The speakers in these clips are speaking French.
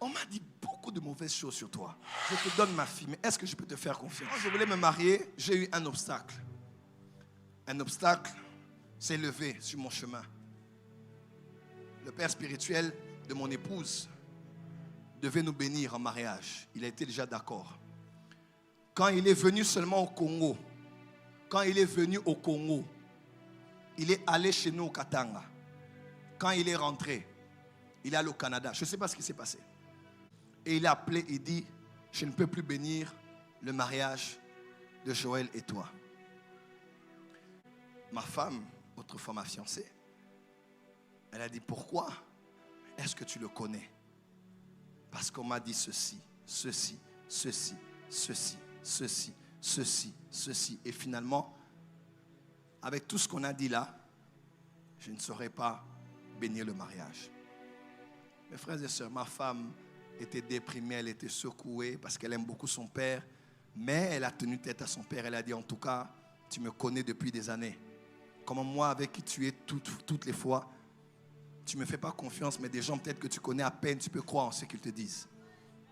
On m'a dit beaucoup de mauvaises choses sur toi. Je te donne ma fille, mais est-ce que je peux te faire confiance? Quand je voulais me marier, j'ai eu un obstacle. Un obstacle s'est levé sur mon chemin. Le père spirituel de mon épouse devait nous bénir en mariage. Il a été déjà d'accord. Quand il est venu seulement au Congo, il est allé chez nous au Katanga. Quand il est rentré, il est allé au Canada. Je ne sais pas ce qui s'est passé. Et il a appelé et dit, je ne peux plus bénir le mariage de Joël et toi. Ma femme, autrefois ma fiancée, elle a dit, pourquoi est-ce que tu le connais? Parce qu'on m'a dit ceci, ceci, ceci, ceci, ceci, ceci, ceci. Et finalement, avec tout ce qu'on a dit là, je ne saurais pas bénir le mariage. Mes frères et sœurs, ma femme était déprimée, elle était secouée parce qu'elle aime beaucoup son père. Mais elle a tenu tête à son père. Elle a dit, en tout cas, tu me connais depuis des années. Comme moi, avec qui tu es toutes les fois, tu ne me fais pas confiance, mais des gens peut-être que tu connais à peine, tu peux croire en ce qu'ils te disent.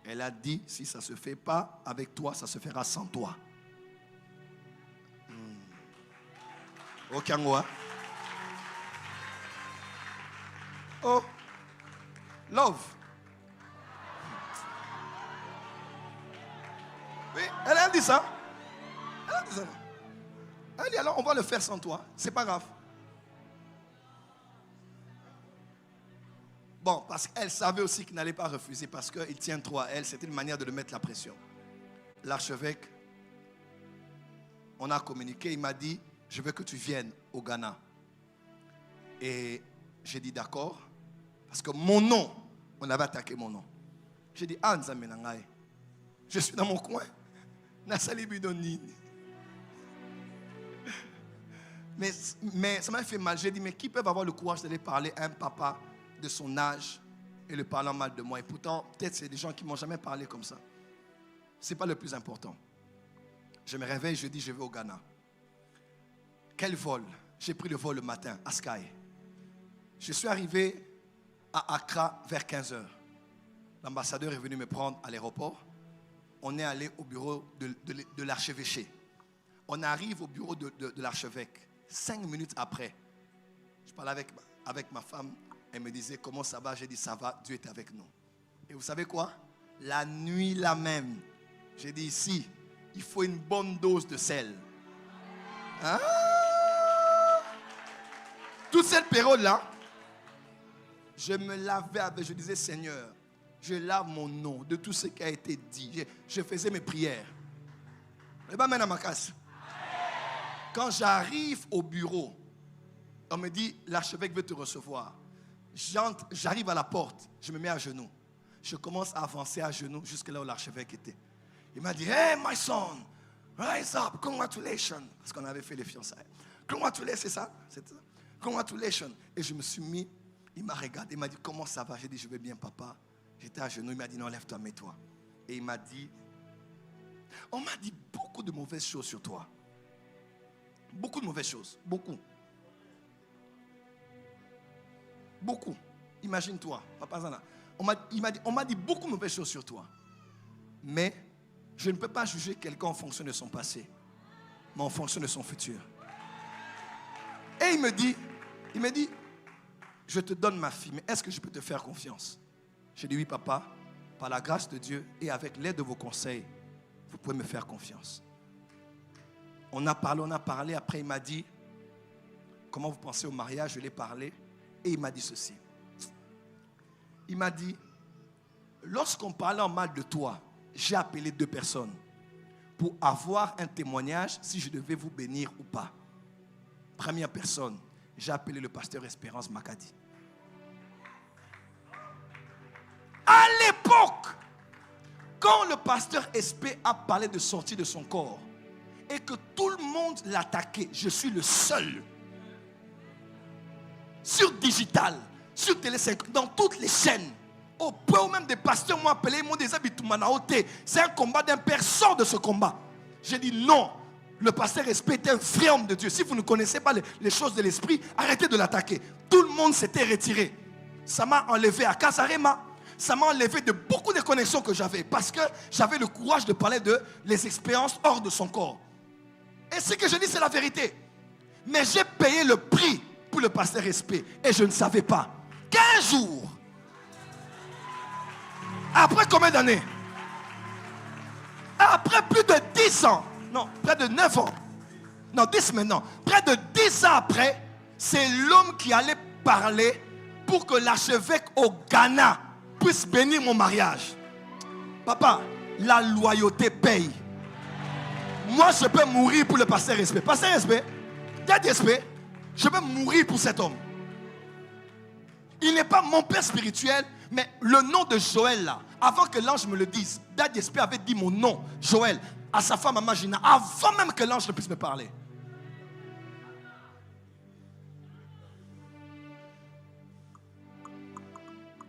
Elle a dit, si ça ne se fait pas avec toi, ça se fera sans toi. Ok, moi. Oh, love. Oui, elle a dit ça. Elle a dit ça. Elle dit, alors on va le faire sans toi. C'est pas grave. Bon, parce qu'elle savait aussi qu'il n'allait pas refuser parce qu'il tient trop à elle. C'était une manière de lui mettre la pression. L'archevêque, on a communiqué. Il m'a dit, je veux que tu viennes au Ghana. Et j'ai dit d'accord. Parce que mon nom, on avait attaqué mon nom. J'ai dit, ah, Nzamenangaï, je suis dans mon coin. Nasali Bidonini. Mais ça m'a fait mal. J'ai dit, mais qui peut avoir le courage d'aller parler à un papa de son âge et le parlant mal de moi? Et pourtant, peut-être c'est des gens qui ne m'ont jamais parlé comme ça. Ce n'est pas le plus important. Je me réveille, je dis, je vais au Ghana. Quel vol? J'ai pris le vol le matin à Sky. Je suis arrivé à Accra vers 15h. L'ambassadeur est venu me prendre à l'aéroport. On est allé au bureau de l'archevêché. On arrive au bureau de l'archevêque. 5 minutes après, je parlais avec ma femme. Elle me disait, comment ça va? J'ai dit, ça va, Dieu est avec nous. Et vous savez quoi? La nuit là même, j'ai dit, ici, il faut une bonne dose de sel. Ah! Toute cette période-là, je me lavais avec, je disais, Seigneur, je lave mon nom de tout ce qui a été dit. Je faisais mes prières. Et bien maintenant, ma casse. Quand j'arrive au bureau, on me dit, l'archevêque veut te recevoir. J'arrive à la porte, je me mets à genoux. Je commence à avancer à genoux jusque là où l'archevêque était. Il m'a dit, hey my son, rise up, congratulations. Parce qu'on avait fait les fiançailles. Congratulations, c'est ça? Congratulations. Et je me suis mis, il m'a regardé, il m'a dit, comment ça va? J'ai dit, je vais bien papa. J'étais à genoux, il m'a dit, non, lève-toi, mets-toi. Et il m'a dit, on m'a dit beaucoup de mauvaises choses sur toi. Beaucoup de mauvaises choses, beaucoup. Beaucoup. Imagine-toi, papa Zana. On m'a dit beaucoup de mauvaises choses sur toi. Mais je ne peux pas juger quelqu'un en fonction de son passé, mais en fonction de son futur. Et il me dit, je te donne ma fille, mais est-ce que je peux te faire confiance? J'ai dit, oui papa, par la grâce de Dieu et avec l'aide de vos conseils, vous pouvez me faire confiance. On a parlé, après il m'a dit, comment vous pensez au mariage? Je l'ai parlé, et il m'a dit ceci. Il m'a dit, lorsqu'on parlait en mal de toi, j'ai appelé 2 personnes pour avoir un témoignage si je devais vous bénir ou pas. Première personne, j'ai appelé le pasteur Espérance Makadi. À l'époque, quand le pasteur Espé a parlé de sortir de son corps et que tout le monde l'attaquait, je suis le seul. Sur digital, sur Télé 5, dans toutes les chaînes, au point où même des pasteurs m'ont appelé, ils m'ont dit, c'est un combat d'un père, sort de ce combat. J'ai dit non, le pasteur Espé est un vrai homme de Dieu. Si vous ne connaissez pas les choses de l'esprit, arrêtez de l'attaquer. Tout le monde s'était retiré. Ça m'a enlevé à Kasarema. ça m'a enlevé de beaucoup de connexions que j'avais. Parce que j'avais le courage de parler de les expériences hors de son corps. Et ce que je dis, c'est la vérité. Mais j'ai payé le prix pour le pasteur Respect. Et je ne savais pas. 15 jours. Après combien d'années? Après plus de 10 ans. Non, près de 9 ans. Non, 10 maintenant. Près de 10 ans après, c'est l'homme qui allait parler pour que l'archevêque au Ghana puisse bénir mon mariage. Papa, la loyauté paye. Moi, je peux mourir pour le pasteur Respect. Pasteur Respect, Daddy Respect, je peux mourir pour cet homme. Il n'est pas mon père spirituel, mais le nom de Joël là, avant que l'ange me le dise, Daddy Respect avait dit mon nom, Joël, à sa femme Amagina, avant même que l'ange ne puisse me parler.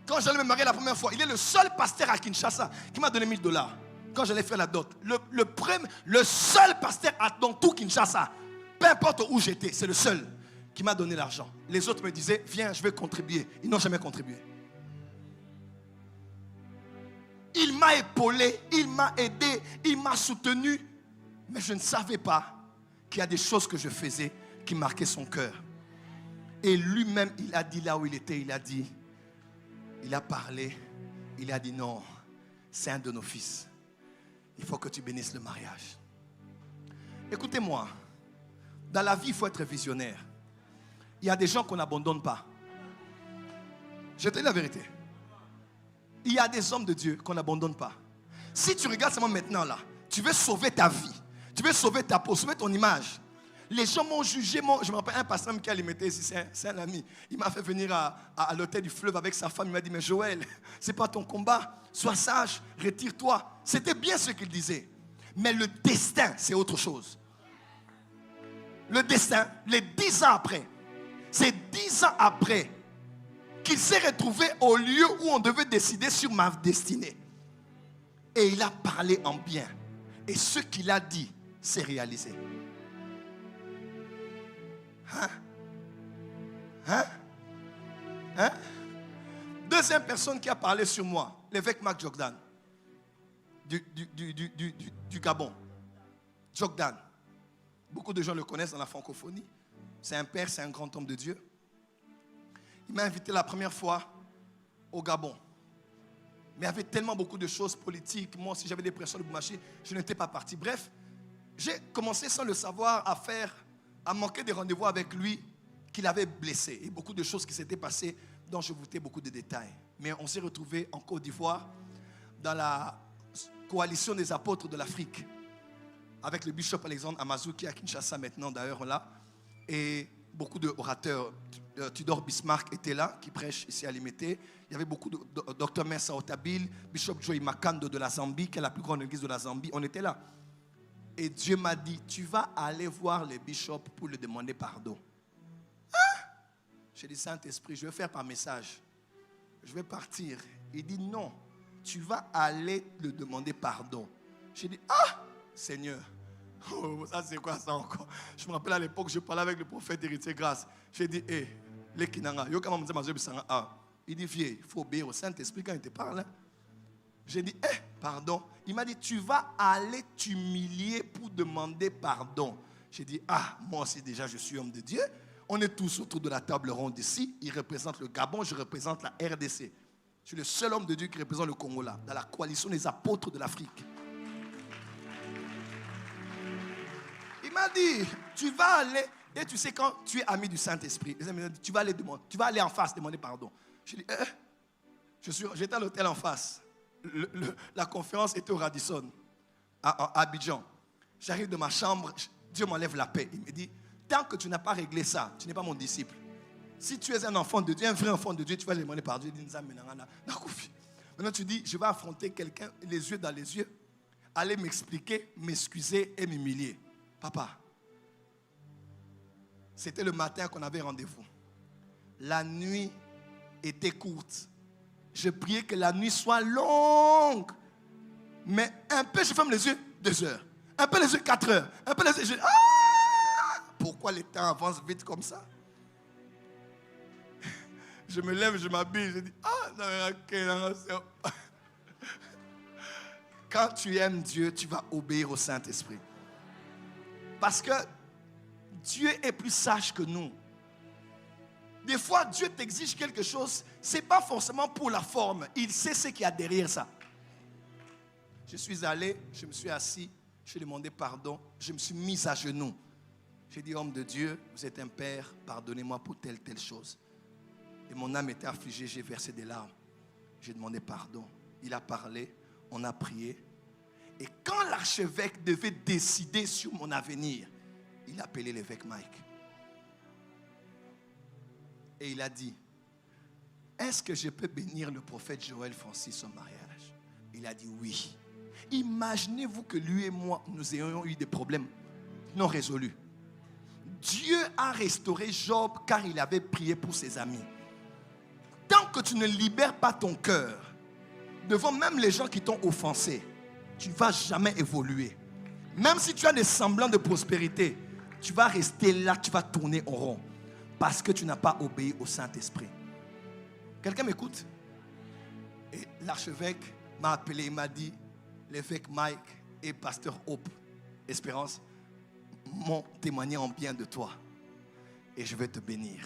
Quand j'allais me marier la première fois, il est le seul pasteur à Kinshasa qui m'a donné $1000 quand j'allais faire la dot. Le seul pasteur dans tout Kinshasa, peu importe où j'étais, c'est le seul qui m'a donné l'argent. Les autres me disaient, viens, je vais contribuer. Ils n'ont jamais contribué. Il m'a épaulé, il m'a aidé, il m'a soutenu. Mais je ne savais pas qu'il y a des choses que je faisais qui marquaient son cœur. Et lui-même, il a dit là où il était, il a parlé, il a dit non, c'est un de nos fils. Il faut que tu bénisses le mariage. Écoutez-moi, dans la vie, il faut être visionnaire. Il y a des gens qu'on n'abandonne pas. Je te dis la vérité. Il y a des hommes de Dieu qu'on n'abandonne pas. Si tu regardes seulement maintenant là, tu veux sauver ta vie, tu veux sauver ta peau, sauver ton image. Les gens m'ont jugé. Je me rappelle un pasteur qui m'était ici, c'est un ami. Il m'a fait venir à l'hôtel du fleuve avec sa femme. Il m'a dit, mais Joël, ce n'est pas ton combat. Sois sage, retire-toi. C'était bien ce qu'il disait. Mais le destin, c'est autre chose. Le destin, les 10 ans après, c'est 10 ans après qu'il s'est retrouvé au lieu où on devait décider sur ma destinée. Et il a parlé en bien. Et ce qu'il a dit s'est réalisé. Deuxième personne qui a parlé sur moi, l'évêque Marc Jogdan du Gabon. Jogdan. Beaucoup de gens le connaissent dans la francophonie. C'est un père, c'est un grand homme de Dieu. Il m'a invité la première fois au Gabon. Mais il y avait tellement beaucoup de choses politiques. Moi aussi, j'avais des pressions de Boumachi. Je n'étais pas parti. Bref, j'ai commencé sans le savoir à manquer des rendez-vous avec lui qu'il avait blessé. Et beaucoup de choses qui s'étaient passées dont je vous tais beaucoup de détails. Mais on s'est retrouvés en Côte d'Ivoire dans la coalition des apôtres de l'Afrique avec le bishop Alexandre Amazou qui est à Kinshasa maintenant d'ailleurs là. Et beaucoup d'orateurs. Tudor Bismarck était là, qui prêche ici à Limité. Il y avait beaucoup de Dr Mensa Otabil, Bishop Joey Makando de la Zambie, qui est la plus grande église de la Zambie. On était là. Et Dieu m'a dit, tu vas aller voir le bishop pour lui demander pardon. J'ai dit, Saint-Esprit, je vais faire par message. Je vais partir. Il dit, non, tu vas aller lui demander pardon. J'ai dit, Seigneur, ça c'est quoi ça encore? Je me rappelle à l'époque, je parlais avec le prophète Héritier Grâce. J'ai dit, les Kinanga, il dit, vieux, il faut obéir au Saint-Esprit quand il te parle. J'ai dit, pardon. Il m'a dit, tu vas aller t'humilier pour demander pardon. J'ai dit, moi aussi déjà, je suis homme de Dieu. On est tous autour de la table ronde ici. Il représente le Gabon, je représente la RDC. Je suis le seul homme de Dieu qui représente le Congo là, dans la coalition des apôtres de l'Afrique. Il m'a dit, tu vas aller, et tu sais quand tu es ami du Saint-Esprit, tu vas aller en face demander pardon. J'ai dit, j'étais à l'hôtel en face. La conférence était au Radisson, à Abidjan. J'arrive de ma chambre, Dieu m'enlève la paix. Il me dit, tant que tu n'as pas réglé ça, tu n'es pas mon disciple. Si tu es un enfant de Dieu, un vrai enfant de Dieu, tu vas demander pardon. Maintenant tu dis, je vais affronter quelqu'un, les yeux dans les yeux, aller m'expliquer, m'excuser et m'humilier. Papa, c'était le matin qu'on avait rendez-vous. La nuit était courte. Je priais que la nuit soit longue. Mais un peu, je ferme les yeux, 2 heures. Un peu les yeux, 4 heures. Un peu les yeux, pourquoi le temps avance vite comme ça? Je me lève, je m'habille, je dis, ah, non, ok. Quand tu aimes Dieu, tu vas obéir au Saint-Esprit. Parce que Dieu est plus sage que nous. Des fois, Dieu t'exige quelque chose, ce n'est pas forcément pour la forme. Il sait ce qu'il y a derrière ça. Je suis allé, je me suis assis, j'ai demandé pardon, je me suis mis à genoux. J'ai dit, homme de Dieu, vous êtes un père, pardonnez-moi pour telle chose. Et mon âme était affligée, j'ai versé des larmes. J'ai demandé pardon. Il a parlé, on a prié. Et quand l'archevêque devait décider sur mon avenir, il a appelé l'évêque Mike. Et il a dit, est-ce que je peux bénir le prophète Joël Francis au mariage? Il a dit oui. Imaginez-vous que lui et moi, nous ayons eu des problèmes non résolus. Dieu a restauré Job car il avait prié pour ses amis. Tant que tu ne libères pas ton cœur, devant même les gens qui t'ont offensé, tu ne vas jamais évoluer. Même si tu as des semblants de prospérité, tu vas rester là, tu vas tourner en rond. Parce que tu n'as pas obéi au Saint-Esprit. Quelqu'un m'écoute? Et l'archevêque m'a appelé, il m'a dit, l'évêque Mike et pasteur Hope, Espérance, m'ont témoigné en bien de toi. Et je vais te bénir.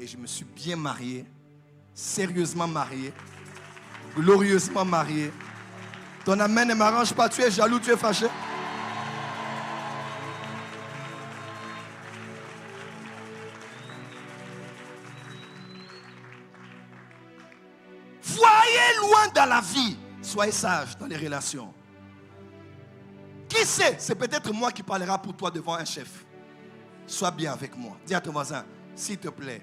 Et je me suis bien marié, sérieusement marié, glorieusement marié. Ton amen ne m'arrange pas, tu es jaloux, tu es fâché. Voyez loin dans la vie. Soyez sage dans les relations. Qui sait, c'est peut-être moi qui parlera pour toi devant un chef. Sois bien avec moi. Dis à ton voisin, s'il te plaît,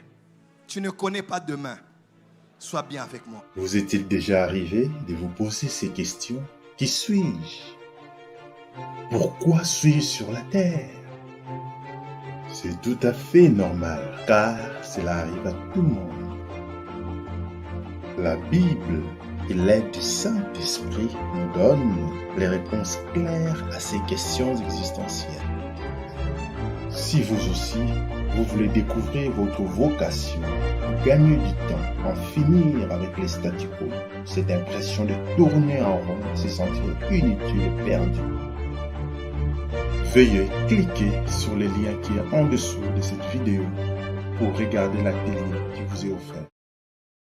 tu ne connais pas demain. Sois bien avec moi. Vous est-il déjà arrivé de vous poser ces questions? Qui suis-je? Pourquoi suis-je sur la terre? C'est tout à fait normal, car cela arrive à tout le monde. La Bible et l'aide du Saint-Esprit nous donnent les réponses claires à ces questions existentielles. Si vous aussi, vous voulez découvrir votre vocation, gagner du temps, en finir avec les statu quo, cette impression de tourner en rond, se sentir inutile et perdu, veuillez cliquer sur le lien qui est en dessous de cette vidéo pour regarder l'atelier qui vous est offert.